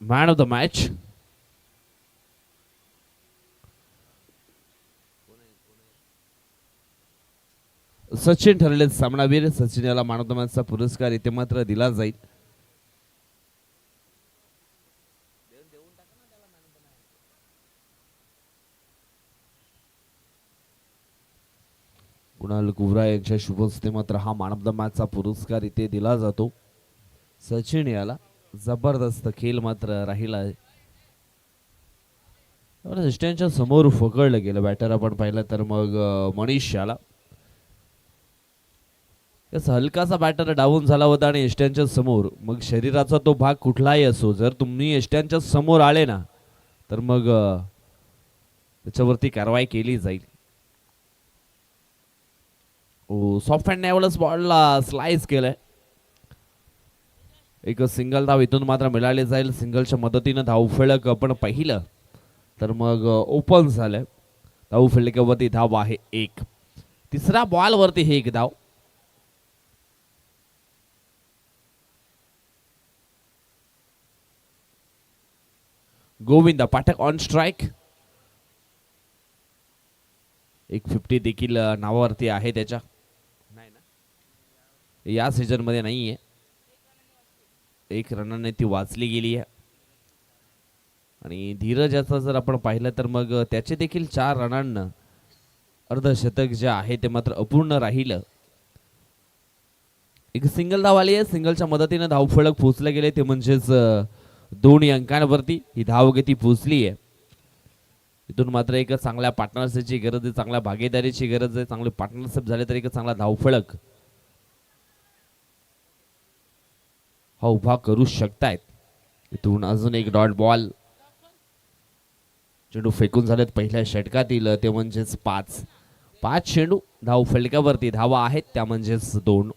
Man of the match Sachin ठरले सामनावीर. सचिन याला मॅन ऑफ द मॅचचा पुरस्कार इथे मात्र दिला जाईल. कुणाल कुवरा यांच्या शुभ हस्ते मात्र हा मॅन ऑफ द मॅचचा पुरस्कार इथे दिला जातो. सचिन याला जबरदस्त खेळ मात्र राहिला आहे. स्टँडच्या समोर पकडलं गेलं बॅटर आपण पाहिलं तर मग मनीष याला हलकासा बॅटर डाऊन झाला होता आणि एस्ट्यांच्या समोर मग शरीराचा तो भाग कुठलाही असो जर तुम्ही एस्ट्यांच्या समोर आले ना तर मग त्याच्यावरती कारवाई केली जाईल. सॉफ्ट हँड यावेळेस बॉलला स्लाइस केलंय. एक सिंगल धाव इथून मात्र मिळाली जाईल. सिंगलच्या मदतीनं धावफलक आपण पाहिलं तर मग ओपन झालंय. धावफलकावरती धाव आहे एक. तिसरा बॉल वरती हे एक धाव. Govind Pathak on strike. एक 50 देखील नावावरती आहे त्याच्या. या सीझन मध्ये नाहीये. एक रनाने ती वाचली गेली आहे आणि धीरज याचा जर आपण पाहिलं तर मग त्याचे देखील 4 रनांना अर्धशतक जे आहे ते मात्र अपूर्ण राहिलं. एक सिंगल धाव आली आहे. सिंगलच्या मदतीने धावफलक पोहोचले गेले ते म्हणजेच 2 अंकांवरती ही धावगती पोहोचली आहे. इथून मात्र एक चांगल्या पार्टनरशिपची गरज आहे. चांगल्या भागीदारीची गरज आहे. चांगले पार्टनरशिप झाले तर एक चांगला धावफलक हा उभा करू शकतायत. इथून अजून एक डॉट बॉल. चेंडू फेकून झालेत पहिल्या षटकातील ते म्हणजेच 5 चेंडू धाव फलकावरती धावा आहेत त्या म्हणजेच 2.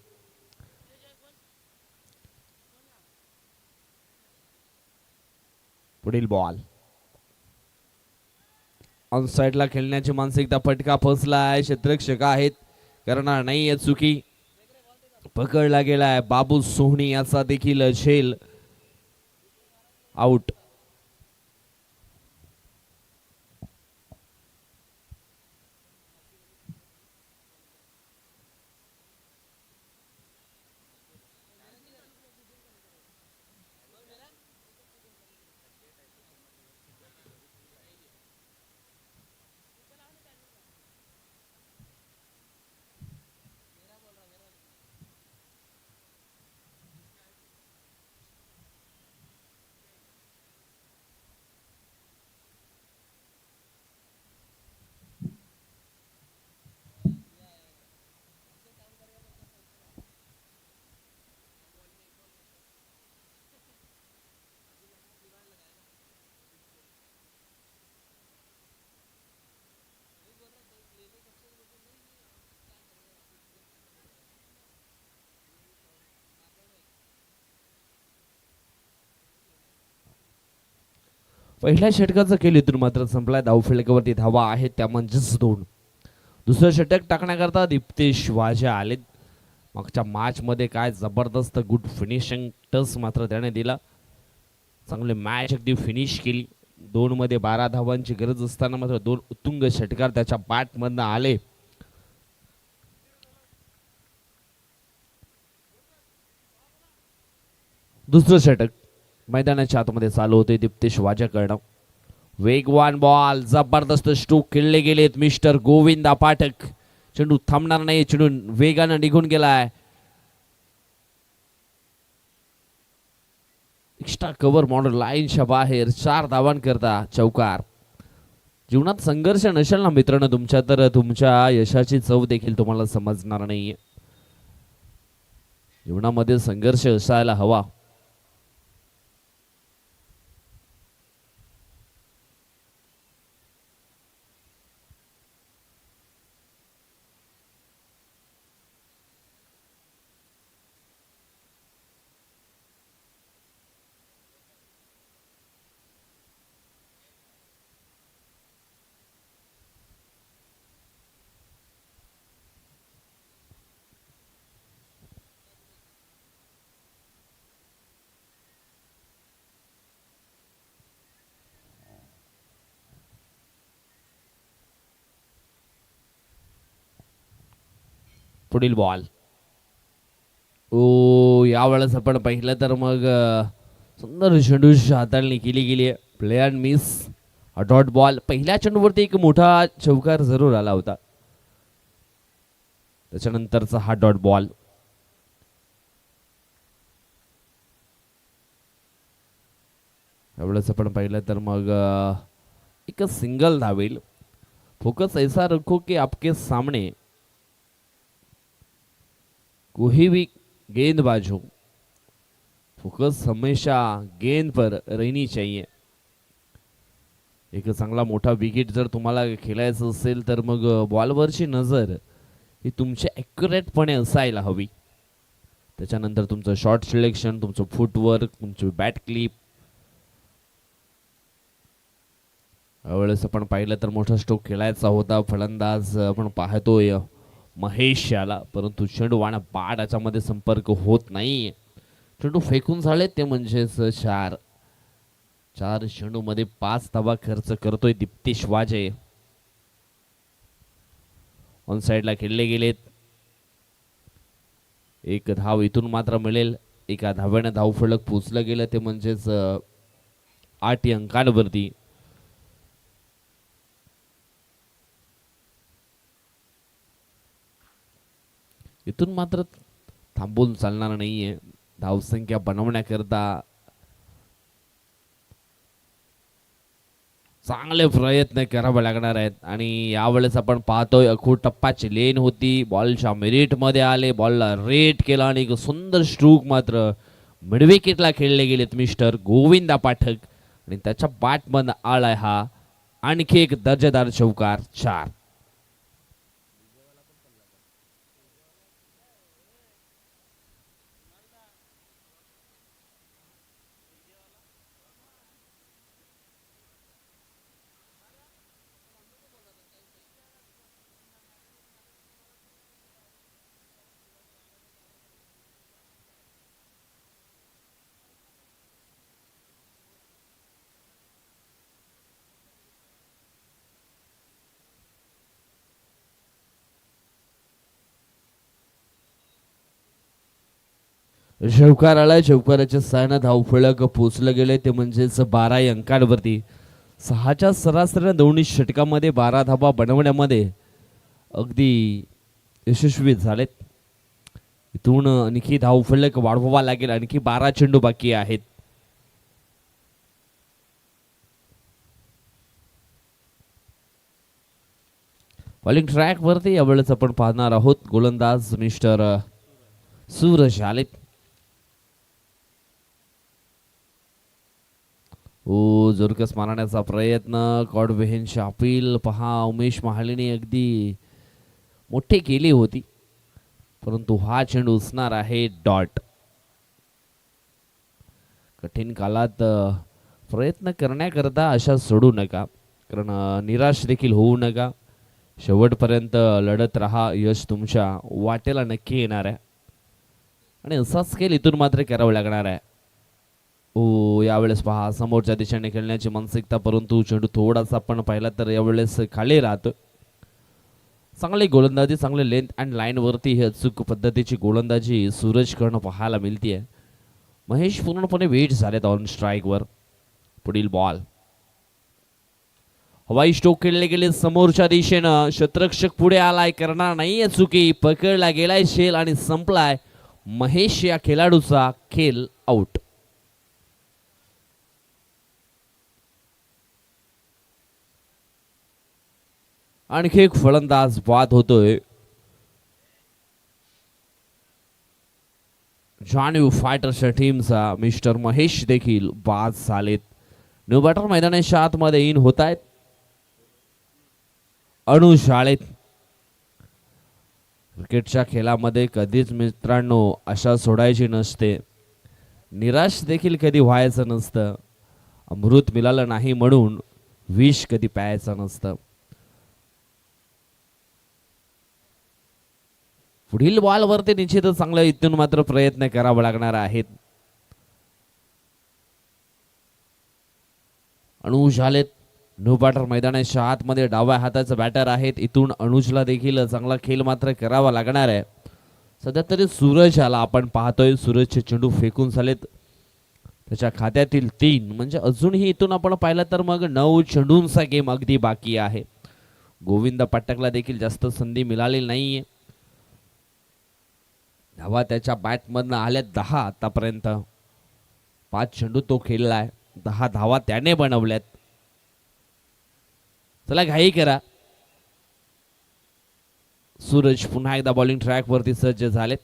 पुढील बॉल ऑन साइडला खेळण्याची मानसिकता फटका फसलाय. क्षेत्ररक्षक आहेत करणार नाहीये चुकी. पकडला गेलाय. बाबू सोहणी याचा देखील झेल. आउट. पहिल्या षटकाचा खेळ इथून मात्र संपलाय. धावफलकावरती धावा आहेत त्या म्हणजेच 2. दुसरं षटक टाकण्याकरता दीप्तेश वाजा आले. मागच्या मॅच मध्ये काय जबरदस्त गुड फिनिशिंग टच मात्र त्याने दिला. चांगले मॅच अगदी फिनिश केली. 2 मध्ये 12 धावांची गरज असताना मात्र 2 उत्तुंग षटकार त्याच्या बॅट मधनं आले. दुसरं षटक मैदानाच्या आतमध्ये चालू होते दीप्तेश वाजाकडनं. वेगवान बॉल जबरदस्त स्ट्रोक खेळले गेलेत मिस्टर गोविंदा पाठक. चेंडू थांबणार नाही. चेंडू वेगानं निघून गेलाय. एक्स्ट्रा कव्हर मॉडल लाईनच्या बाहेर 4 धावांकरता चौकार. जीवनात संघर्ष नसेल ना मित्रांनो तुमच्या तर तुमच्या यशाची चव देखील तुम्हाला समजणार नाहीये. जीवनामध्ये संघर्ष असायला हवा. पुढील बॉल. ओ यावेळेस आपण पाहिलं तर मग सुंदर चेंडूची हाताळणी केली गेली आहे. Play and miss, dot ball. पहिल्या चेंडूवरती एक मोठा चौकार जरूर आला होता, त्याच्यानंतरचा हा डॉट बॉल. यावेळेस आपण पाहिलं तर मग एक सिंगल धावेल. फोकस ऐसा रखो कि आपके सामने कोई भी गेंदबाज हो, फोकस हमेशा गेंद पर रहनी चाहिए. एक चांगला मोठा विकेट जर तुम्हाला खेळायचं असेल तर मग बॉलवरची नजर ही तुमच्या ॲक्युरेटपणे असायला हवी. त्याच्यानंतर तुमचं शॉट सिलेक्शन, तुमचं फुटवर्क, तुमची बॅट क्लिप. यावेळेस आपण पाहिलं तर मोठा स्ट्रोक खेळायचा होता. फलंदाज आपण पाहतोय महेश याला, परंतु चेंडू आणि बाद याच्यामध्ये संपर्क होत नाही. चेंडू फेकून झाले ते म्हणजेच 4 चेंडू मध्ये 5 धावा खर्च करतोय दीप्तेश वाजे. ऑन साइडला खेळले गेलेत. एक धाव इथून मात्र मिळेल. एका धाव्याने धावफलक पोचलं गेलं ते म्हणजेच 8 अंकांवरती. इथून मात्र थांबून चालणार नाहीये. धावसंख्या बनवण्याकरता चांगले प्रयत्न करावे लागणार आहेत. आणि यावेळेस आपण पाहतोय अखूट टप्पाची लेन होती. बॉलच्या मेरिट मध्ये आले, बॉलला रेट केला आणि एक सुंदर स्ट्रोक मात्र मिड विकेटला खेळले गेलेत मिस्टर गोविंदा पाठक. आणि त्याच्या बॅटमध्ये आलाय हा आणखी एक दर्जेदार चौकार. 4. चौकार आलाय. चौकाराच्या साहाय्याने धावफलक पोचलं गेले ते म्हणजेच 12 अंकांवरती. 6च्या सरासरीने दोन्ही षटकामध्ये 12 धावा बनवण्यामध्ये अगदी यशस्वी झालेत. इथून आणखी धावफलक वाढवावा लागेल. आणखी 12 चेंडू बाकी आहेत. बॉलिंग ट्रॅक वरती यावेळेस आपण पाहणार आहोत गोलंदाज मिस्टर सूरज आलेत. जोरकस मारण्याचा प्रयत्न, कॉडवेहेनची अपील पहा. उमेश महालेने अगदी मोठी केली होती, परंतु हा चेंडू असणार आहे डॉट. कठीण काळात प्रयत्न करण्याकरता अशा सोडू नका, कारण निराश देखील होऊ नका. शेवटपर्यंत लढत राहा. यश तुमच्या वाटेला नक्की येणार आहे आणि असाच खेळ इथून मात्र करावं लागणार आहे. यावेळेस पहा समोरच्या दिशेने खेळण्याची मानसिकता, परंतु चेंडू थोडासा आपण पाहिला तर यावेळेस खाली राहतो. चांगली गोलंदाजी, चांगले लेंथ अँड लाईन वरती ही अचूक पद्धतीची गोलंदाजी सूरज कर्ण पाहायला मिळते. महेश पूर्णपणे वेट झालेत ऑन स्ट्राईक वर. पुढील बॉल. हवाई स्ट्रोक खेळले गेले समोरच्या दिशेनं. क्षेत्ररक्षक पुढे आलाय, करणार नाहीये चुकी. पकडला गेलाय शेल आणि संपलाय महेश या खेळाडूचा खेळ. आउट. आणखी एक फलंदाज बाद होतोय. जाणीव फायटर्सच्या टीमचा मिस्टर महेश देखील बाद झालेत. न्यू बॅटर मैदानाच्या आतमध्ये इन होत आहेत. अनुशाळेत क्रिकेटच्या खेळामध्ये कधीच मित्रांनो आशा सोडायची नसते, निराश देखील कधी व्हायचं नसतं. अमृत मिळालं नाही म्हणून विष कधी प्यायचं नसतं. पुढील बॉल वरती निश्चितच चांगलं इथून मात्र प्रयत्न करावा लागणार आहेत. अनुज आलेत. न्यू बॅटर मैदानाच्या आतमध्ये डाव्या हाताचा बॅटर आहेत. इथून अनुजला देखील चांगला खेळ मात्र करावा लागणार आहे. सध्या तरी सूरज आला, आपण पाहतोय सूरजचे चेंडू फेकून झालेत त्याच्या खात्यातील 3, म्हणजे अजूनही इथून आपण पाहिलं तर मग 9 चेंडूंचा गेम अगदी बाकी आहे. गोविंद पाठकला देखील जास्त संधी मिळालेली नाहीये. धावा त्याच्या बॅटमधनं आल्या 10 आतापर्यंत. 5 चेंडू तो खेळलाय, 10 धावा त्याने बनवल्यात. चला घाई करा. सूरज पुन्हा एकदा बॉलिंग ट्रॅक वरती सज्ज झालेत.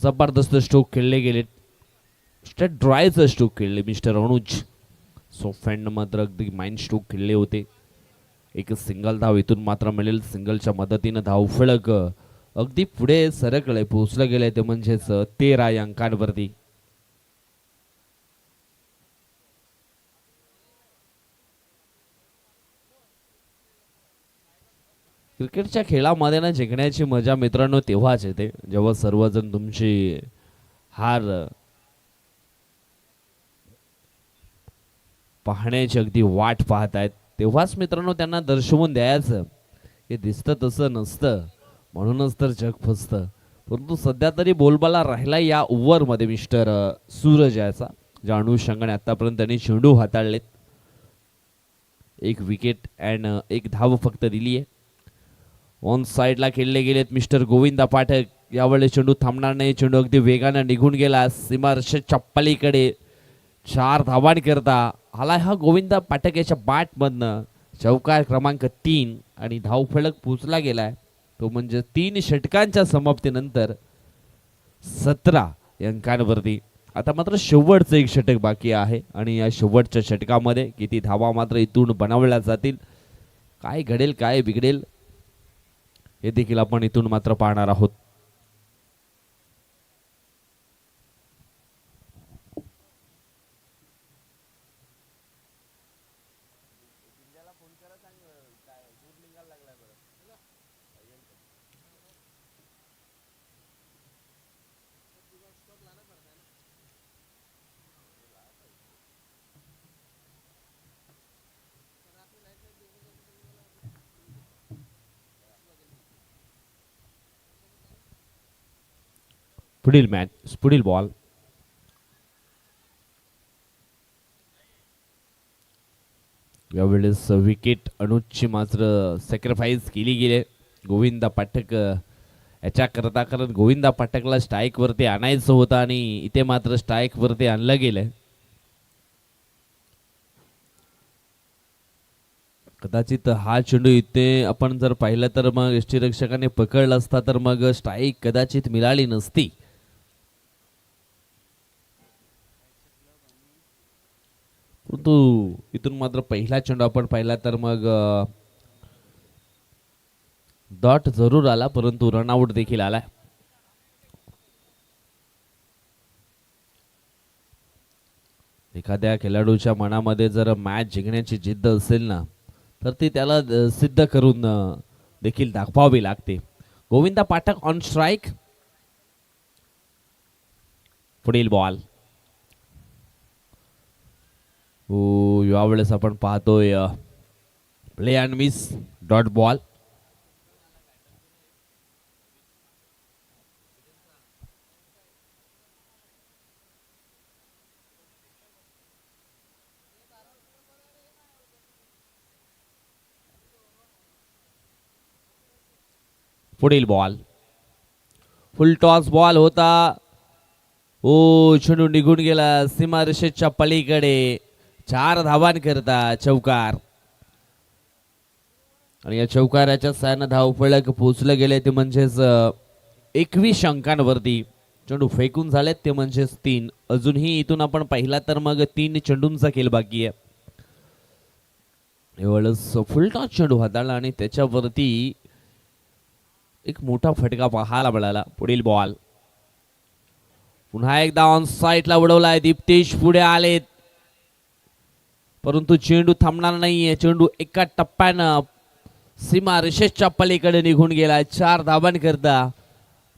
जबरदस्त स्ट्रोक खेळले गेलेत. स्ट्रेट ड्रायचं स्ट्रोक खेळले मिस्टर अनुज. सोफेंड मात्र अगदी माइंड स्ट्रोक खेळले होते. एक सिंगल धाव इथून मात्र मिळेल. सिंगलच्या मदतीनं धावफलक अगदी पुढे सरकलंय, पोहोचलं गेलंय ते म्हणजेच 13 या अंकांवरती. क्रिकेटच्या खेळामध्ये ना जिंकण्याची मजा मित्रांनो तेव्हाच येते जेव्हा सर्वजण तुमची हार पाहण्याची अगदी वाट पाहतायत. तेव्हाच मित्रांनो त्यांना दर्शवून द्यायचं हे दिसतं तसं नसतं, म्हणूनच तर जग फसतं. परंतु सध्या तरी बोलबाला राहिला या ओव्हरमध्ये मिस्टर सूरज याचा, ज्या अनुषंगाने आतापर्यंत त्यांनी चेंडू हाताळलेत. 1 विकेट अँड 1 धाव फक्त दिली आहे. ऑन साइडला खेळले गेलेत मिस्टर गोविंदा पाठक. यावेळी चेंडू थांबणार नाही, चेंडू अगदी वेगानं निघून गेला सीमारेषेच्या पलीकडे. 4 धावांकरता आला हा गोविंदा पाठक याच्या बॅटमधनं. चौकार क्रमांक 3 आणि धावफलक पोचला गेलाय तो म्हणजे 3 षटकांच्या समाप्तीनंतर 17 अंकांवरती. आता मात्र शेवटचं 1 षटक बाकी आहे आणि या शेवटच्या षटकामध्ये किती धावा मात्र इथून बनवल्या जातील, काय घडेल काय बिघडेल हे देखील आपण इथून मात्र पाहणार आहोत. पुढील बॉल यावेळेस विकेट अनुजची मात्र सॅक्रिफाईस केली गेली. गोविंदा पाठक याच्या करता कारण गोविंदा पाठकला स्ट्राईक वरती आणायचं होतं आणि इथे मात्र स्ट्राईक वरती आणलं गेलंय. कदाचित हा चेंडू इथे आपण जर पाहिलं तर मग यष्टीरक्षकाने पकडला असता तर मग स्ट्राईक कदाचित मिळाली नसती. परंतु इथून मात्र पहिला चेंडू आपण पाहिला तर मग डॉट जरूर आला परंतु रनआउट देखील आला. एखाद्या खेळाडूच्या मनामध्ये जर मॅच जिंकण्याची जिद्द असेल ना तर ती त्याला सिद्ध करून देखील दाखवावी लागते. Govinda Pathak on strike. पुढील बॉल यावेळेस आपण पाहतोय play and miss dot ball. पुढील बॉल फुल टॉस बॉल होता. चेंडू निघून गेला सीमारेषेच्या पलीकडे. 4 धावांकरता चौकार आणि या चौकाराच्या साहाय्याने धावफलक पोहोचलं गेले ते म्हणजेच 21 अंकांवरती. चेंडू फेकून झालेत ते म्हणजेच 3. अजूनही इथून आपण पाहिला तर मग 3 चेंडूंचा खेळ बाकी आहे. एवढंच फुल टॉस चेंडू हाताळला आणि त्याच्यावरती एक मोठा फटका पाहायला मिळाला. पुढील बॉल पुन्हा एकदा ऑन साइडला उडवलाय. दीप्तेश पुढे आलेत परंतु चेंडू थांबणार नाहीये. चेंडू एका टप्प्यानं सीमा रेषेच्या पलीकडे निघून गेला. 4 धावांकरता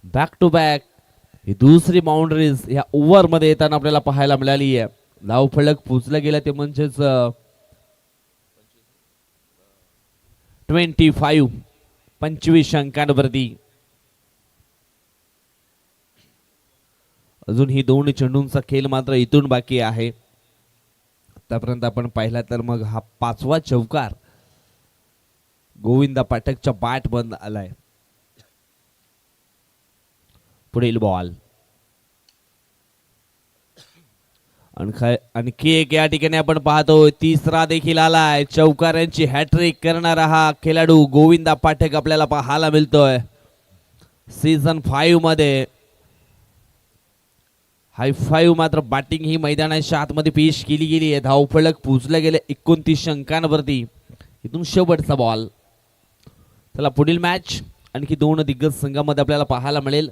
बॅक टू बॅक ही दुसरी बाउंड्रीज या ओव्हर मध्ये येताना आपल्याला पाहायला मिळाली आहे. धाव फलक पोचलं गेलं ते म्हणजेच 25 अंकांवरती. अजून ही दोन चेंडूंचा खेळ मात्र इथून बाकी आहे. आतापर्यंत आपण पाहिला तर मग हा 5वा चौकार गोविंदा पाठकच्या बॅट बंद आलाय. पुढील बॉल आणखी एक या ठिकाणी आपण पाहतो. तिसरा देखील आलाय. चौकारांची हॅट्रिक करणारा हा खेळाडू गोविंदा पाठक आपल्याला पाहायला मिळतोय. सीझन 5 मध्ये हाय 5 मात्र बॅटिंग ही मैदानाच्या आतमध्ये पेश केली गेली आहे. धावफलक पोचले गेले 29 अंकांवरती. इथून शेवटचा बॉल. चला पुढील मॅच आणखी 2 दिग्गज संघामध्ये आपल्याला पाहायला मिळेल.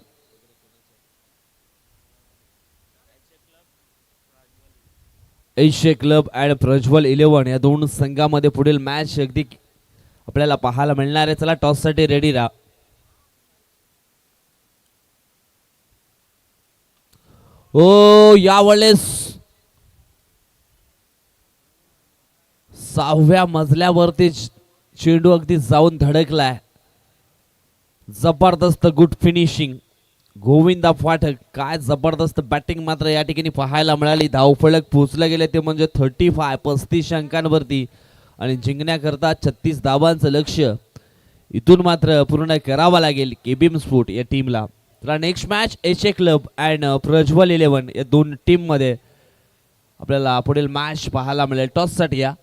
एशिया क्लब अँड प्रज्वल 11 या 2 संघामध्ये पुढील मॅच अगदी आपल्याला पाहायला मिळणार आहे. चला टॉस साठी रेडी राहा. ओ यावेळेस 6व्या मजल्यावरती चेंडू अगदी जाऊन धडकलाय. जबरदस्त गुड फिनिशिंग गोविंदा पाठक. काय जबरदस्त बॅटिंग मात्र या ठिकाणी पाहायला मिळाली. धावफलक पोचले गेले ते म्हणजे 35 अंकांवरती आणि जिंकण्याकरता 36 धावांचं लक्ष्य इथून मात्र पूर्ण करावा लागेल केबीएम स्पोर्ट या टीमला. तर next match Asia club and Prajwal 11 या 2 टीम मध्ये आपल्याला पुढील मॅच पाहायला मिळेल. टॉस साठी या.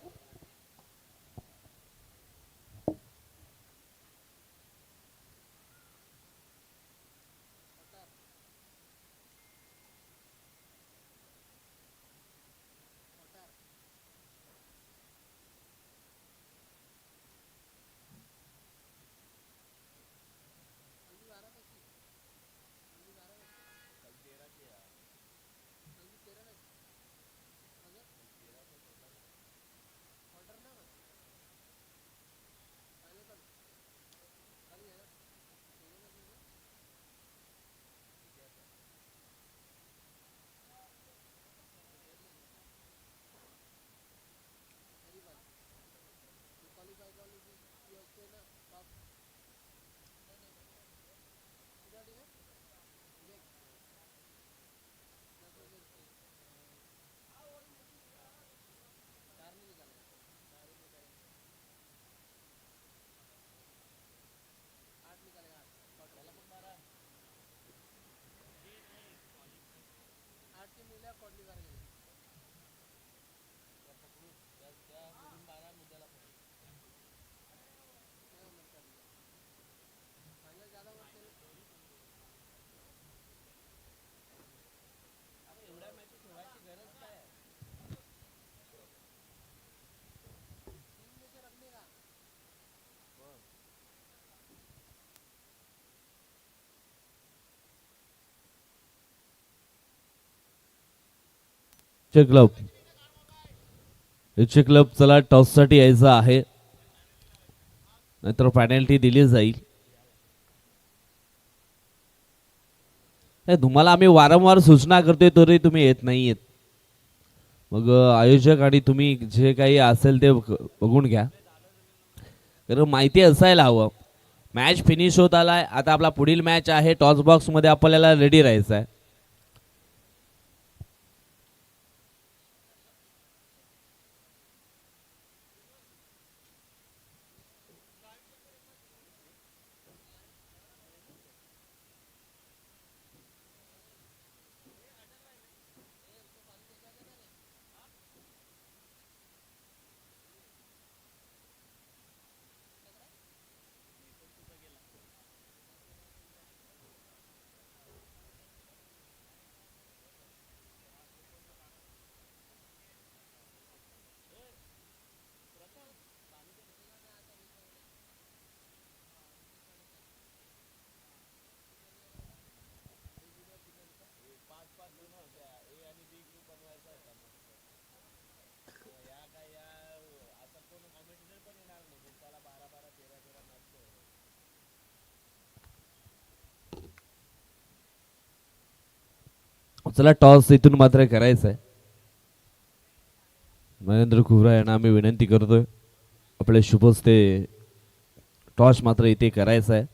क्लब एशिया क्लब चला टॉस साठी यायचं आहे नाहीतर पेनल्टी दिली जाईल. तुम्हाला आम्ही वारंवार सूचना करतोय तरी तुम्ही येत नाही येत. मग आयोजक आणि तुम्ही जे काही असेल ते बघून घ्या. कारण माहिती असायला हवं. मॅच फिनिश होत आलाय. आता आपला पुढील मॅच आहे. टॉस बॉक्स मध्ये आपल्याला रेडी राहायचं आहे. चला टॉस इथून मात्र करायचं आहे. महेंद्र कुवरा यांना आम्ही विनंती करतोय आपले शुभस्ते टॉस मात्र इथे करायचं आहे.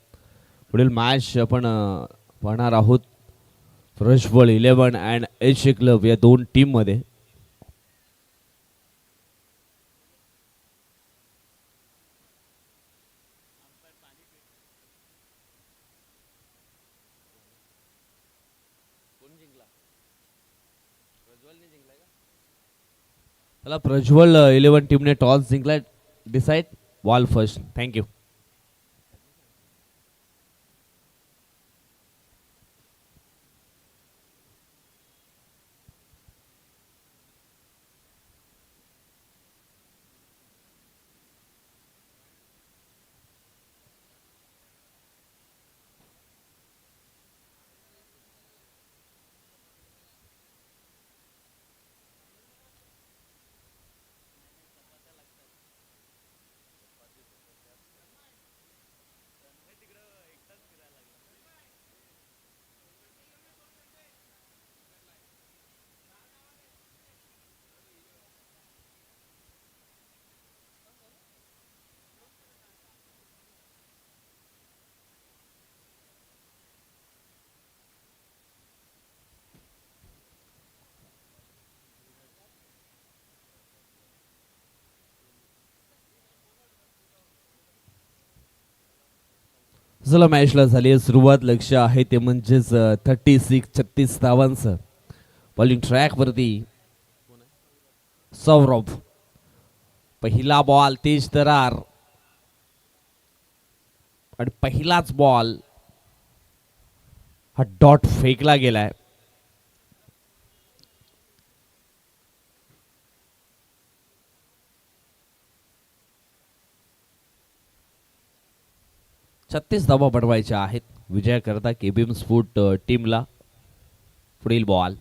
पुढील मॅच आपण पाहणार आहोत फ्रेशबॉल 11 अँड एच क्लब या दोन टीम मध्ये. चला प्रज्वल 11 टीमने टॉस जिंकलाय. Decide ball first. थँक्यू. चला मॅचला झाली आहे सुरुवात. लक्ष आहे ते म्हणजेच 36 धावांचं. बॉलिंग ट्रॅक वरती सौरभ. पहिला बॉल तेज तरार आणि पहिलाच बॉल हा डॉट फेकला गेलाय. छत्तीस धावा बनवायच्या आहेत विजयाकरता केबीएम स्पोर्ट टीमला. पुढील बॉल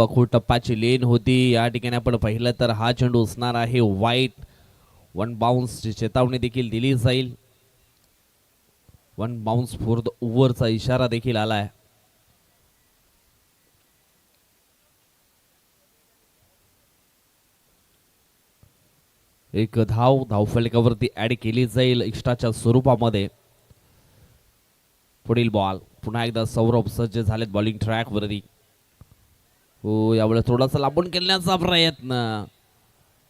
अखो टप्पाची लेन होती या ठिकाणी आपण पाहिलं तर हा चेंडू असणार आहे वाईट. वन बाउन्सची चेतावणी देखील दिली जाईल. वन बाउन्स फॉर द ओव्हरचा इशारा देखील आलाय. एक धावफलकावरती ऍड केली जाईल एक्स्ट्राच्या स्वरूपामध्ये. पुढील बॉल पुन्हा एकदा सौरभ सज्ज झालेत बॉलिंग ट्रॅक वरती. यावेळेस थोडासा लांबून खेळण्याचा प्रयत्न.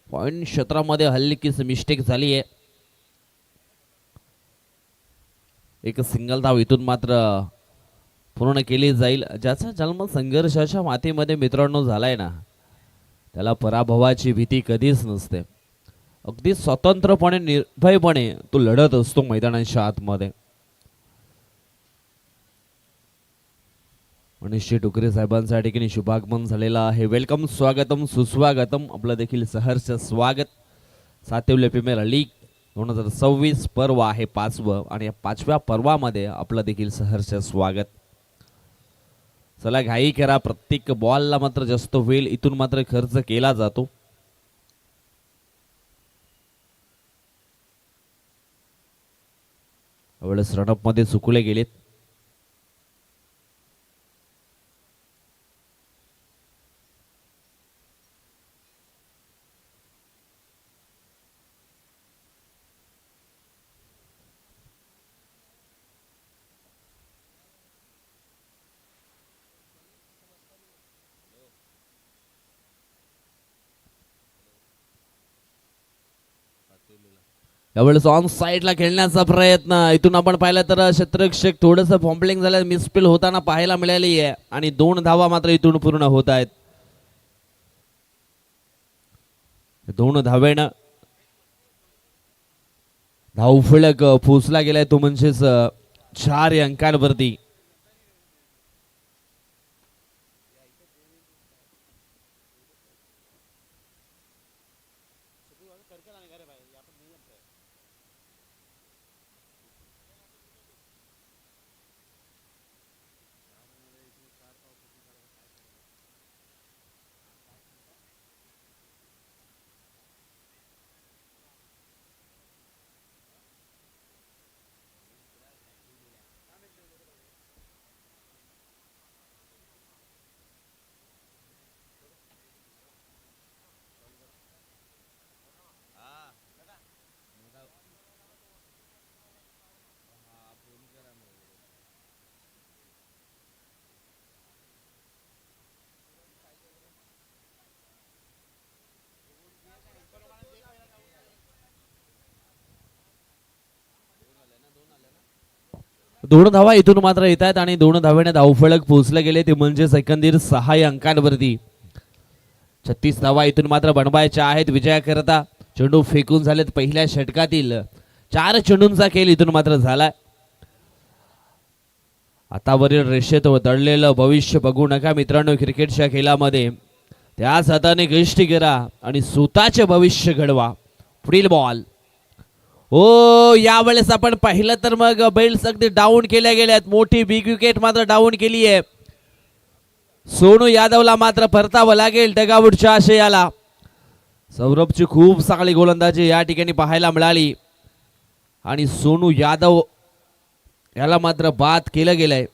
पॉइंट क्षेत्रामध्ये हल्लीकीच मिस्टेक झाली आहे. एक सिंगल धाव इथून मात्र पूर्ण केली जाईल. ज्याचा जन्म संघर्षाच्या मातीमध्ये मित्रांनो झालाय ना त्याला पराभवाची भीती कधीच नसते. अगदी स्वतंत्रपणे निर्भयपणे तो लढत असतो मैदानाच्या आतमध्ये. मनीष टुकरे साहेबांच्या ठिकाणी शुभागमन झालेलं आहे. वेलकम, स्वागतम, सुस्वागतम. आपलं देखील सहर्ष स्वागत. सातव्य प्रीमियर लीग 2026 पर्व आहे 5वं आणि या 5व्या पर्वामध्ये आपलं देखील सहर्ष स्वागत. चला घाई करा. प्रत्येक बॉलला मात्र जास्त वेळ इथून मात्र खर्च केला जातो. यावेळेस रनअप मध्ये चुकले गेलेत. यावेळेस ऑन साइडला खेळण्याचा प्रयत्न. इथून आपण पाहिलं तर क्षेत्ररक्षक थोडस फॉम्बलिंग झालं, मिसफिल होताना पाहायला मिळाली आहे आणि 2 धावा मात्र इथून पूर्ण होत आहेत. 2 धावेनं धावफलक पोचला गेलाय तो म्हणजेच 4 अंकांवरती. दोन धावा इथून मात्र येत आहेत आणि दोन धावेने धावफलक पोहोचले गेले ते म्हणजे एकंदरीत 6 अंकांवरती. 36 धावा इथून मात्र बनवायच्या आहेत विजयाकरता. चेंडू फेकून झालेत पहिल्या षटकातील 4 चेंडूंचा खेळ इथून मात्र झालाय. आतावरील रेषेत दडलेलं भविष्य बघू नका मित्रांनो. क्रिकेटच्या खेळामध्ये त्याच हाताने गोष्टी करा आणि स्वतःचे भविष्य घडवा. पुढील बॉल. हो यावेळेस आपण पाहिलं तर मग बेल्स अगदी डाऊन केल्या गेल्यात. मोठी बिग विकेट मात्र डाऊन केली आहे. सोनू यादवला मात्र परतावं लागेल डगआउटच्या आशयाला. सौरभची खूप चांगली गोलंदाजी या ठिकाणी पाहायला मिळाली आणि सोनू यादव याला मात्र बाद केलं गेलंय.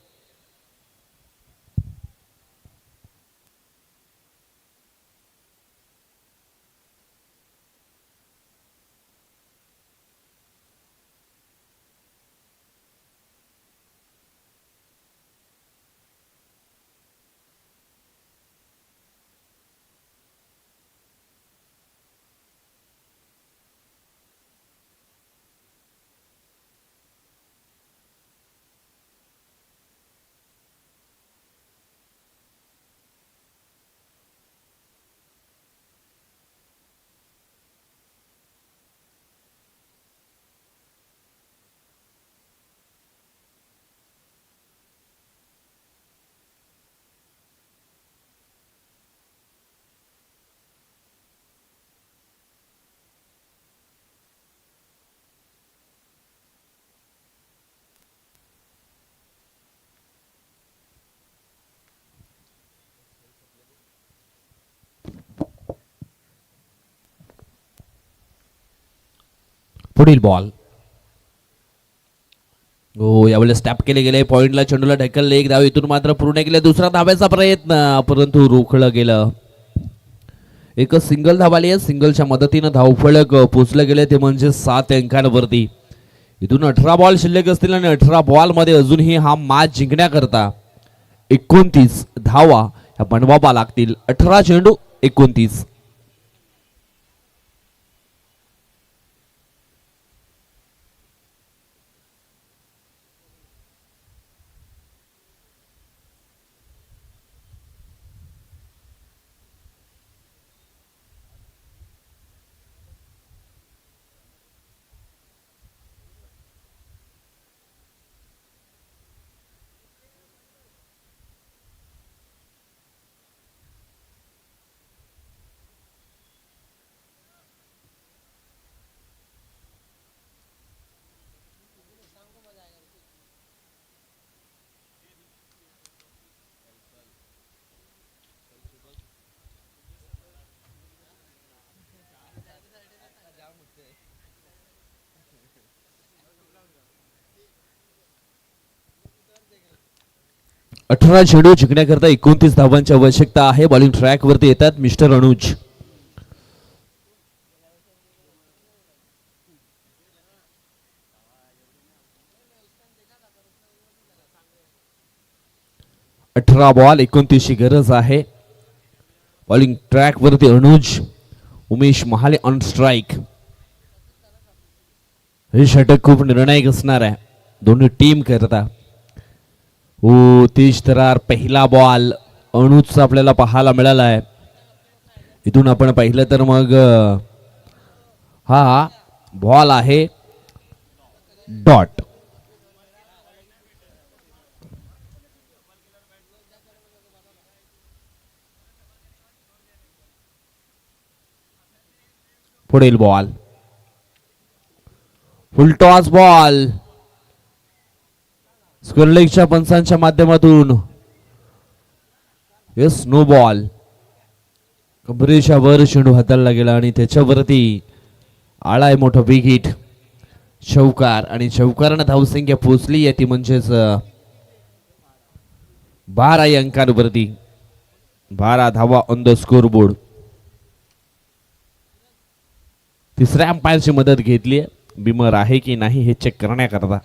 पुढील बॉल. हो यावेळेस टॅप केले गेले. पॉइंटला चेंडूला ढकलले. एक धाव इथून मात्र पूर्ण केले. दुसरा धाब्याचा प्रयत्न परंतु रोखलं गेलं. एक सिंगल धावाली आहे. सिंगलच्या मदतीनं धावफलक पोचले गेले ते म्हणजे 7 अंकांवरती. इथून 18 बॉल शिल्लक असतील आणि 18 बॉल मध्ये अजूनही हा मॅच जिंकण्याकरता 29 धावा ह्या बनवावा लागतील. 18 चेंडू 29. 18 चेंडू जिंकण्याकरता 29 धावांची आवश्यकता आहे. बॉलिंग ट्रॅक वरती येतात मिस्टर अनुज. अठरा बॉल 29 ची गरज आहे. बॉलिंग ट्रॅक वरती अनुज. Umesh Mahale on strike. हे षटक खूप निर्णायक असणार आहे दोन्ही टीम करता. हो तेज तरार पहिला बॉल अनुजचा आपल्याला पाहायला मिळाला आहे. इथून आपण पाहिलं तर मग हा बॉल आहे डॉट. पुढील बॉल फुल टॉस बॉल. स्क्वेअरलेगच्या पंचांच्या माध्यमातून यस नो बॉल. कंबरेच्या वर चेंडू हाताळला गेला आणि त्याच्यावरती आळाय मोठं बिग हिट. चौकार आणि चौकारानं धावसंख्या पोहोचली आहे ती म्हणजेच 12 अंकांवरती. 12 धावा ऑन द स्कोर बोर्ड. तिसऱ्या अंपायरची मदत घेतली आहे. बिमर आहे की नाही हे चेक करण्याकरता.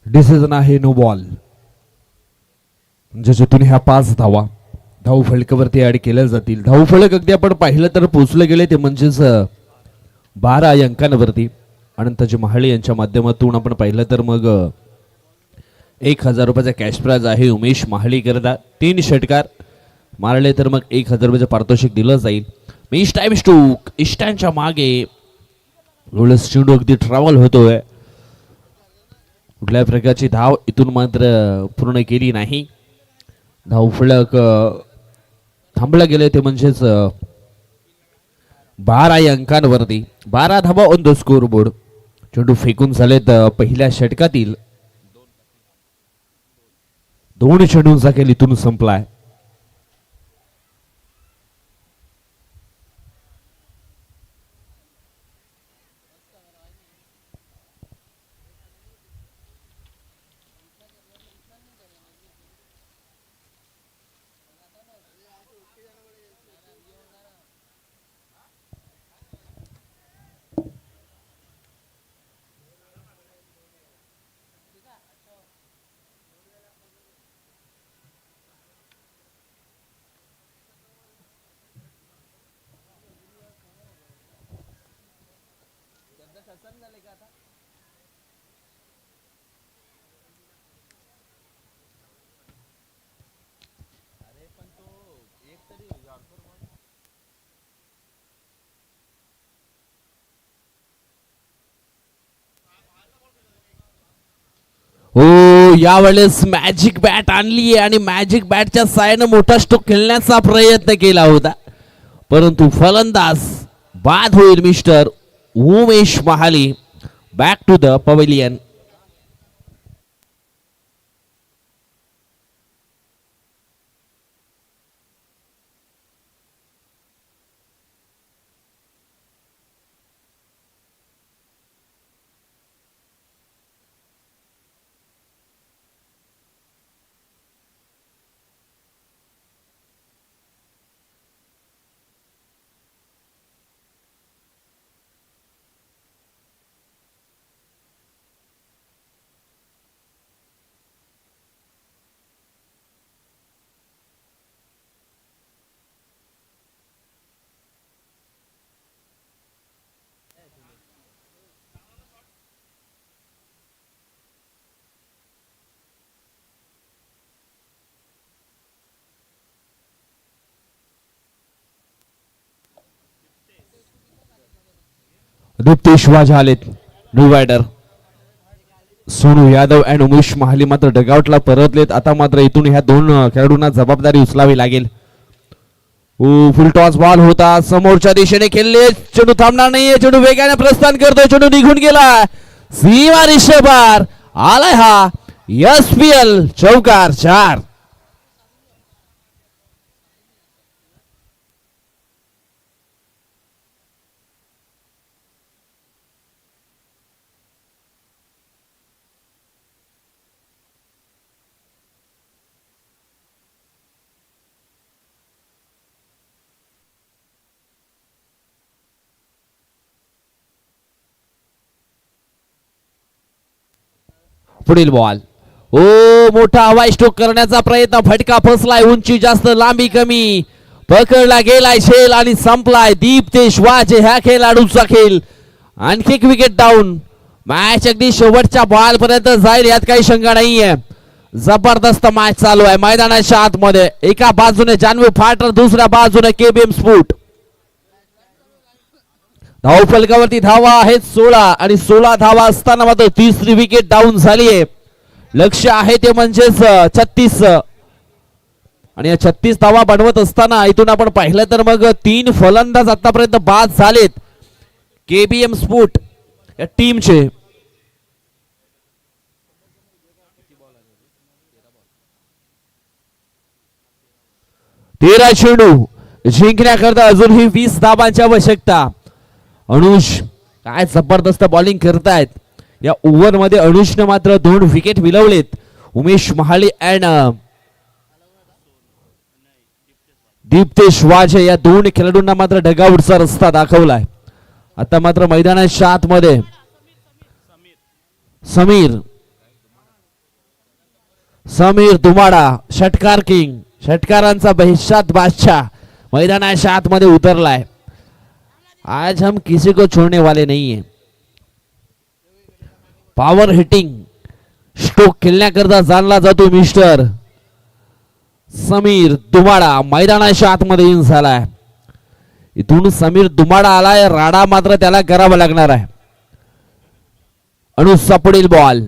डिसिजन आहे नो बॉल. ज्याच्यातून ह्या 5 धावा धाव फलकावरती ऍड केल्या जातील. धाव फलक अगदी आपण पाहिलं तर पोहोचले गेले ते म्हणजेच 12 अंकांवरती. अनंतजी महाळे यांच्या माध्यमातून आपण पाहिलं तर मग 1000 रुपयाचा कॅश प्राइज आहे उमेश महाळे करता. 3 षटकार मारले तर मग 1000 रुपयाचं पारितोषिक दिलं जाईल. मिस टाइम स्टोक इष्टांच्या मागे रोलस चेंडू अगदी ट्रॅव्हल होतोय. कुठल्याही प्रकारची धाव इथून मात्र पूर्ण केली नाही. धाव फलक थांबलं गेले ते म्हणजेच 12 अंकांवरती 12 धावा ऑन द स्कोर बोर्ड. चेंडू फेकून झालेत पहिल्या षटकातील 2 चेंडूंचा खेळ इथून संपलाय. हो यावेळेस मॅजिक बॅट आणली आणि मॅजिक बॅटच्या साहाय्याने मोठा स्ट्रोक खेळण्याचा प्रयत्न केला होता परंतु फलंदाज बाद होईल. Mister Umesh Mahale back to the pavilion. Deeptesh Vaza आलेत. न्यू वायडर सोनू यादव अँड उमेश महाले मात्र डगआउटला परतलेत. आता मात्र इथून ह्या 2 खेळाडूंना जबाबदारी उचलावी लागेल. फुल टॉस बॉल होता समोरच्या दिशेने खेळले. चेंडू थांबणार नाहीये. चेंडू वेगाने प्रस्थान करतोय. चेंडू निघून गेला सीमा रेषेवर आलाय हा एसपीएल चौकार 4. पुढील बॉल ओ मोठा हवाई स्ट्रोक करण्याचा प्रयत्न. फटका फसलाय. उंची जास्त लांबी कमी. पकडला गेलाय झेल आणि संपलाय. दीप्तेश वाझे ह्या खेळाडूचा खेळ. आणखी एक विकेट डाऊन. मॅच अगदी शेवटच्या बॉल पर्यंत जाईल यात काही शंका नाहीये. जबरदस्त मॅच चालू आहे मैदानाच्या आतमध्ये. एका बाजूने जान्हवी फायटर दुसऱ्या बाजूने केबीएम स्पोर्ट. धाव फलकावरती धावा आहेत 16 आणि 16 धावा असताना मात्र 3री विकेट डाऊन झाली आहे. लक्ष आहे ते म्हणजेच 36 आणि या 36 धावा बनवत असताना इथून आपण पाहिलं तर मग 3 फलंदाज आतापर्यंत बाद झालेत केबीएम स्पोर्ट या टीमचे. तेरा चेंडू जिंकण्याकरता अजूनही 20 धावांची आवश्यकता. अनुज काय जबरदस्त बॉलिंग करतायत या ओव्हर मध्ये. अनुजने मात्र 2 विकेट मिळवलेत. उमेश महाले अँड दीप्तेश वाझे या 2 खेळाडूंना मात्र डगआउटचा रस्ता दाखवलाय. आता मात्र मैदानाच्या आतमध्ये समीर समीर दुमाडा षटकार किंग, षटकारांचा बहिष्यात बादशाह मैदानाच्या आतमध्ये उतरलाय. आज हम किसी को छोड़ने वाले नहीं है. पॉवर हिटिंग स्ट्रोक खेळण्याकरता जाणला जातो मिस्टर समीर दुमाडा मैदानाच्या आतमध्ये इन झालाय. इथून समीर दुमाडा आलाय, राडा मात्र त्याला करावा लागणार आहे. अनुसा पुढील बॉल.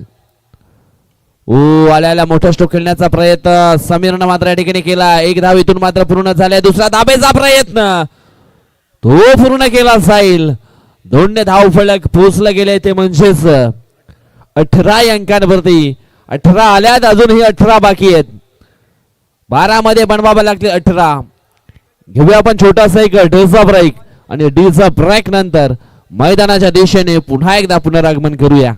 आल्याला मोठा स्ट्रोक खेळण्याचा प्रयत्न समीरनं मात्र या ठिकाणी केला. एक धाव इथून मात्र पूर्ण झाल्या. दुसरा धाबेचा प्रयत्न तो पूर्ण केला जाईल. 2 धाव फलक पोहोचला गेले ते म्हणजेच 18 अंकांवरती. 18 आल्यात, अजूनही 18 बाकी आहेत. 12 मध्ये बनवावं लागते 18. घेऊया आपण छोटासा एक डीचा ब्रेक आणि डीचा ब्रेक नंतर मैदानाच्या दिशेने पुन्हा एकदा पुनरागमन करूया.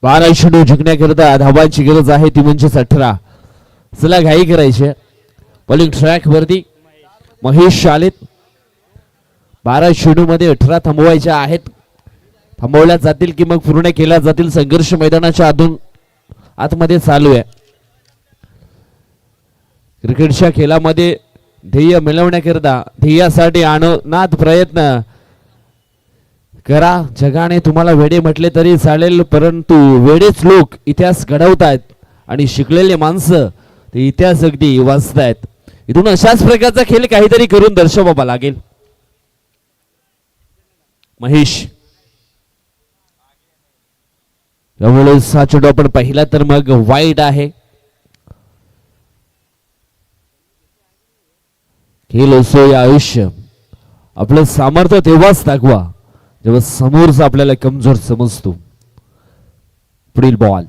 बारा चेंडू जिंकण्याकरता धावांची गरज आहे, ती म्हणजे 18. चला घाई करायची. बॉलिंग ट्रॅक वरती महेश आलेत. 12 चेंडू मध्ये 18 थांबवायच्या आहेत. थांबवल्या जातील की मग पूर्ण केल्या जातील. संघर्ष मैदानाच्या आतमध्ये चालू आहे. क्रिकेटच्या खेळामध्ये ध्येय मिळवण्याकरता ध्येयासाठी अनोनाथ प्रयत्न करा. जगाने तुम्हाला वेडे म्हटले तरी चालेल, परंतु वेडेच लोक इतिहास घडवतायत आणि शिकलेले माणसं ते इतिहास अगदी वाचतायत. इथून अशाच प्रकारचा खेळ काहीतरी करून दर्शवावा लागेल. महेश त्यामुळे हा चेंडू आपण पाहिला तर मग वाईट आहे. खेळ असो या आयुष्य, आपलं सामर्थ्य तेव्हाच दाखवा जेव्हा समोरचा आपल्याला कमजोर समजतो. पुढील बॉल.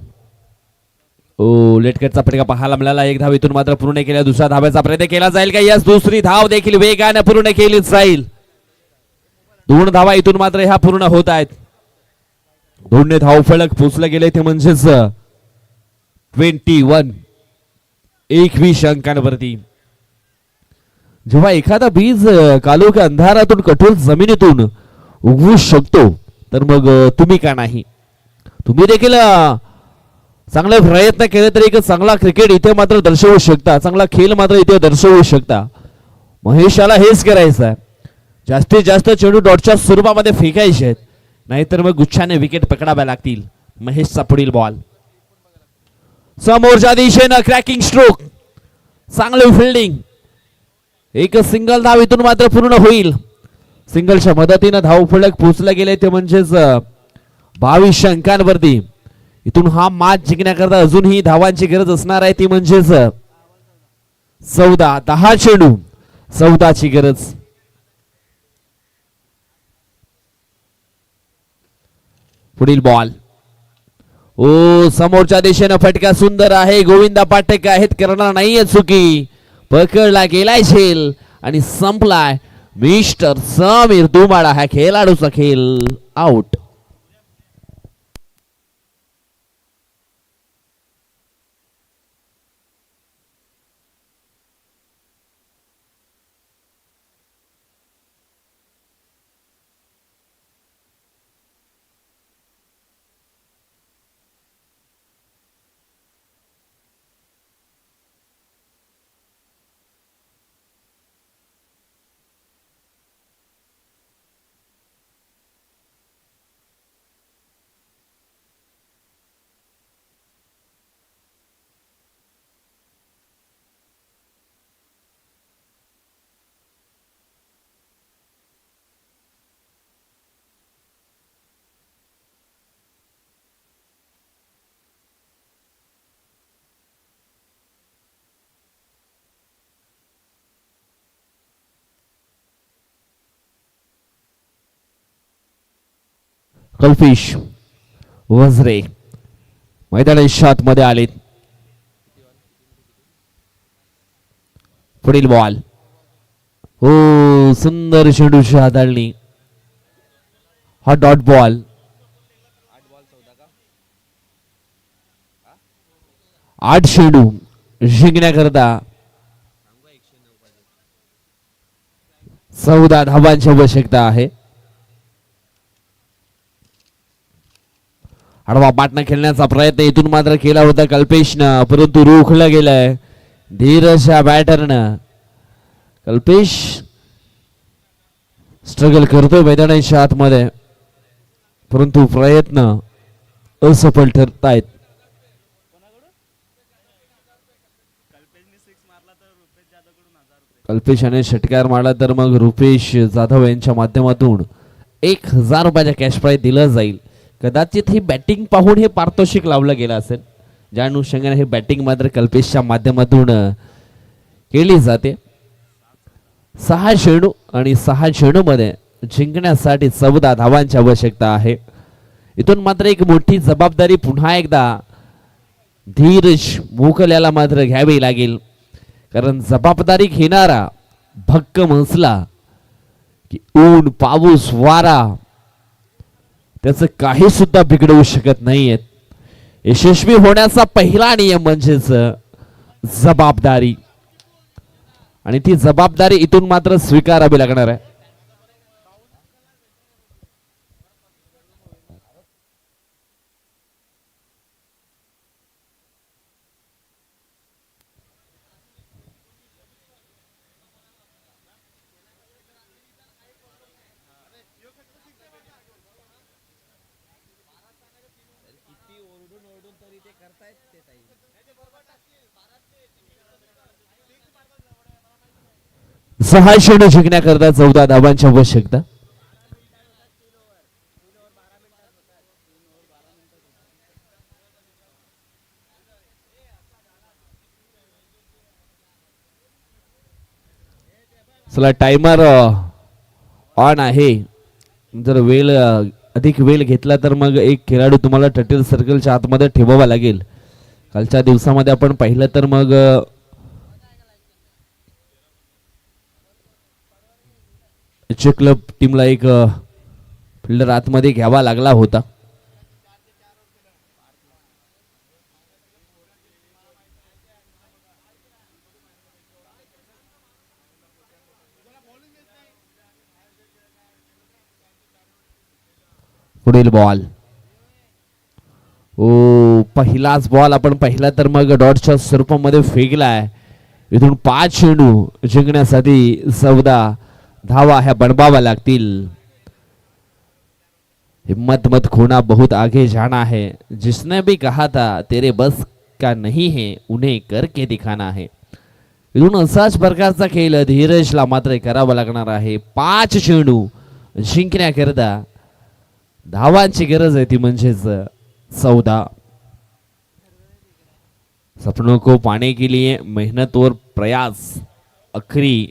लेटकटचा फटका पाहायला मिळाला. एक धाव इथून मात्र पूर्ण केला. दुसरा धावाचा प्रयत्न केला जाईल का? यस, दुसरी धाव देखील वेगाने पूर्ण केली जाईल. 2 धावा इथून मात्र ह्या पूर्ण होत आहेत. 2 धाव फलक पोचले गेले ते म्हणजेच 21 अंकांवरती. जेव्हा एखादा बीज कालोख अंधारातून कठोर जमिनीतून उगवू शकतो तर मग तुम्ही का नाही? तुम्ही देखील चांगले प्रयत्न केले तरी एक चांगला क्रिकेट इथे मात्र दर्शवू शकता, चांगला खेळ मात्र इथे दर्शवू शकता. महेशाला हेच करायचं आहे. जास्तीत जास्त चेंडू डॉटच्या स्वरूपामध्ये फेकायचे आहेत, नाहीतर मग गुच्छाने विकेट पकडाव्या लागतील. महेशचा पुढील बॉल. समोरच्या दिशेनं क्रॅकिंग स्ट्रोक, चांगली फिल्डिंग. एक सिंगल धाव इथून मात्र पूर्ण होईल. सिंगलच्या मदतीनं धाव फलक पोहोचले गेले ते म्हणजेच 22 अंकांवरती. इथून हा मॅच जिंकण्याकरता अजूनही धावांची गरज असणार आहे, ती म्हणजेच 10 चेंडू 14ची गरज. पुढील बॉल. समोरच्या दिशेनं फटका सुंदर आहे. गोविंदा पाठक आहेत, करणार नाहीये चुकी. पकडला गेलाय झेल आणि संपलाय. मिस्टर समीर दुमाडा हा खेळाडूचा खेळ आउट. कल्पेश वझरे मैदानाच्या आतमध्ये आलेत. पुढील बॉल. हो, सुंदर चेंडूची हाताळणी. हा डॉट बॉल. 8 चेंडू जिंकण्याकरता 14 धावांची आवश्यकता आहे. आडवा पाटणा खेळण्याचा प्रयत्न इथून मात्र केला होता कल्पेशनं, परंतु रोखला गेलाय धीरजच्या बॅटरनं. कल्पेश स्ट्रगल करतोय मैदानाच्या आतमध्ये, परंतु प्रयत्न असफल ठरतायत. कल्पेशाने षटकार मारला तर मग रुपेश जाधव यांच्या माध्यमातून 1000 रुपयाचा कॅश प्राइज दिला जाईल. कदाचित ही बॅटिंग पाहून हे पारितोषिक लावलं गेलं असेल, ज्या अनुषंगाने हे बॅटिंग मात्र कल्पेशच्या माध्यमातून केली जाते. 6 चेंडू आणि 6 चेंडू मध्ये जिंकण्यासाठी 14 धावांची आवश्यकता आहे. इथून मात्र एक मोठी जबाबदारी पुन्हा एकदा धीरज मोकल्याला मात्र घ्यावी लागेल, कारण जबाबदारी घेणारा भक्कम असला की ऊन पाऊस वारा त्याचं काही सुद्धा बिघडवू शकत नाहीयेत. यशस्वी होण्याचा पहिला नियम म्हणजेच जबाबदारी, आणि ती जबाबदारी इथून मात्र स्वीकारावी लागणार आहे. सहा चेंडू जिंकण्याकरता 14 धावांची आवश्यकता. चला, टाइमर ऑन आहे. जर वेळ अधिक वेळ घेतला तर मग एक खेळाडू तुम्हाला टर्टल सर्कलच्या आतमध्ये ठेवावा लागेल. कालच्या दिवसामध्ये आपण पाहिलं तर मग क्लब टीमला एक फिल्डर आतमध्ये घ्यावा लागला होता. पुढील बॉल. ओ, पहिलाच बॉल आपण पाहिला तर मग डॉटच्या स्वरूपामध्ये फेकलाय. इथून 5 चेंडू जिंकण्यासाठी 14 धावा ह्या बनवाव्या लागतील. हिम्मत मत खोना बहुत आगे जाना है, जिसने भी कहा था तेरे बस का नहीं है उन्हें करके दिखाना है. इथून असाच प्रकारचा खेळ धीरजला मात्र करावा लागणार आहे. 5 चेंडू जिंकण्याकरता धावांची गरज आहे, ती म्हणजेच 14. सपनों को पाने के लिए मेहनत और प्रयास आखरी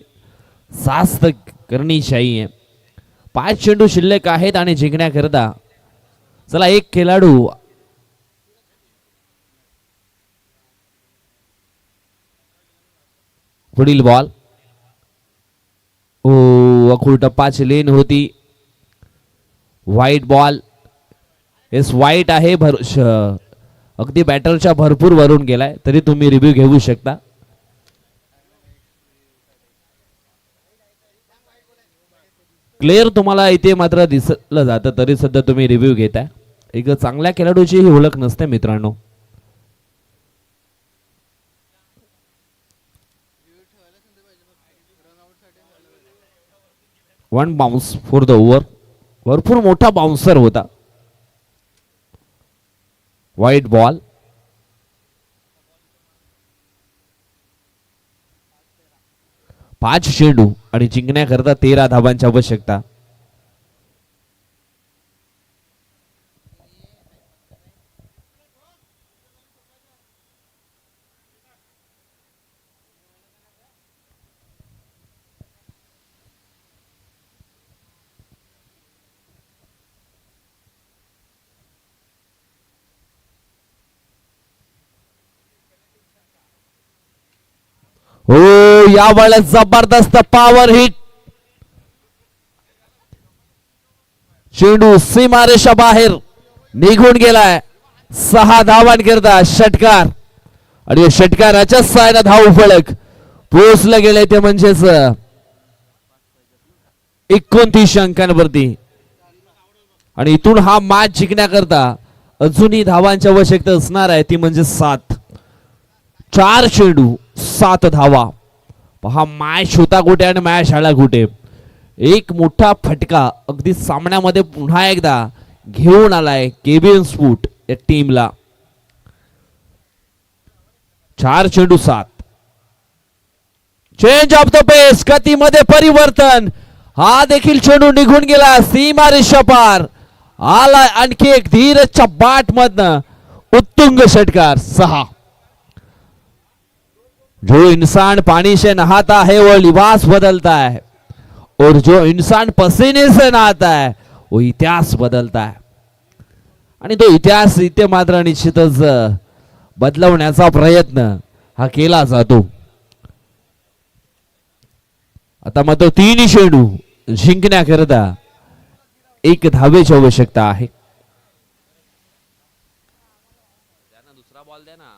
सांस तक करनी चाहिए. 5 चेंडू शिल्लक आहेत आणि जिंकण्याकरता चला एक खेळाडू पुढील बॉल. ओ, अकुल टप्पाची लेन होती. White ball. येस, व्हाईट आहे. अगदी बॅटरच्या भरपूर वरून गेलाय, तरी तुम्ही रिव्ह्यू घेऊ शकता. क्लिअर तुम्हाला इथे मात्र दिसलं जातं, तरी सध्या तुम्ही रिव्ह्यू घेताय. एक चांगल्या खेळाडूची ही ओळख नसते मित्रांनो. One bounce for the over. भरपूर मोठा बाउन्सर होता. White ball. पाच चेंडू आणि जिंकण्याकरता 13 धावांची आवश्यकता. हो, या वेळेस जबरदस्त पॉवर हिट. चेंडू सीमारेषा बाहेर निघून गेलाय. 6 धावांकरता षटकार आणि या षटकाराच्या सायना धाव फलक पोहोचले गेले ते म्हणजेच 29 अंकांवरती. आणि इथून हा मॅच जिंकण्याकरता अजूनही धावांची आवश्यकता असणार आहे, ती म्हणजे 7. 4 चेंडू 7 धावा. पहा मॅच होता कुठे आणि मॅच आला कुठे. एक मोठा फटका अगदी सामन्यामध्ये पुन्हा एकदा घेऊन आलाय केबिन स्पूट या टीमला. 4 चेंडू 7. चेंज ऑफ द पेस, गतीमध्ये परिवर्तन. हा देखील चेंडू निघून गेला सीमारेषा पार. आलाय आणखी एक धीरजच्या बाट मधनं उत्तुंग षटकार. 6. जो इंसान पानी से नहाता है वो लिबास बदलता है, और जो इंसान पसीने से नहाता है वो इतिहास बदलता है. आणि तो इतिहास इथे मात्र निश्चितच बदलवण्याचा प्रयत्न हा केला जातो. आता मात्र 3 चेंडू जिंकण्याकरता 1 धावेची आवश्यकता आहे. दुसरा बॉल द्या ना,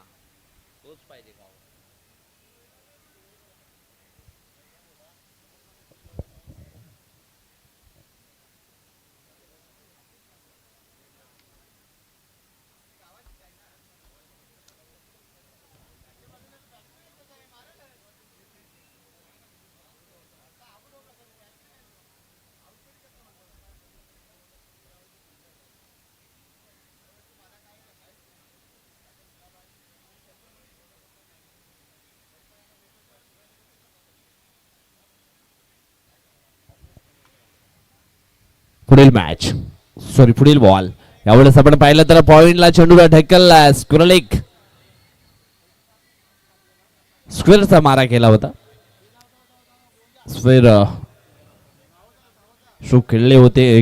तोच पाहिजे का? पुढील मॅच पुढील बॉल. यावेळेस आपण पाहिलं तर पॉइंटला चेंडूला ढकलला. स्क्वेअरचा मारा केला होता. स्क्वेअर खेळले होते.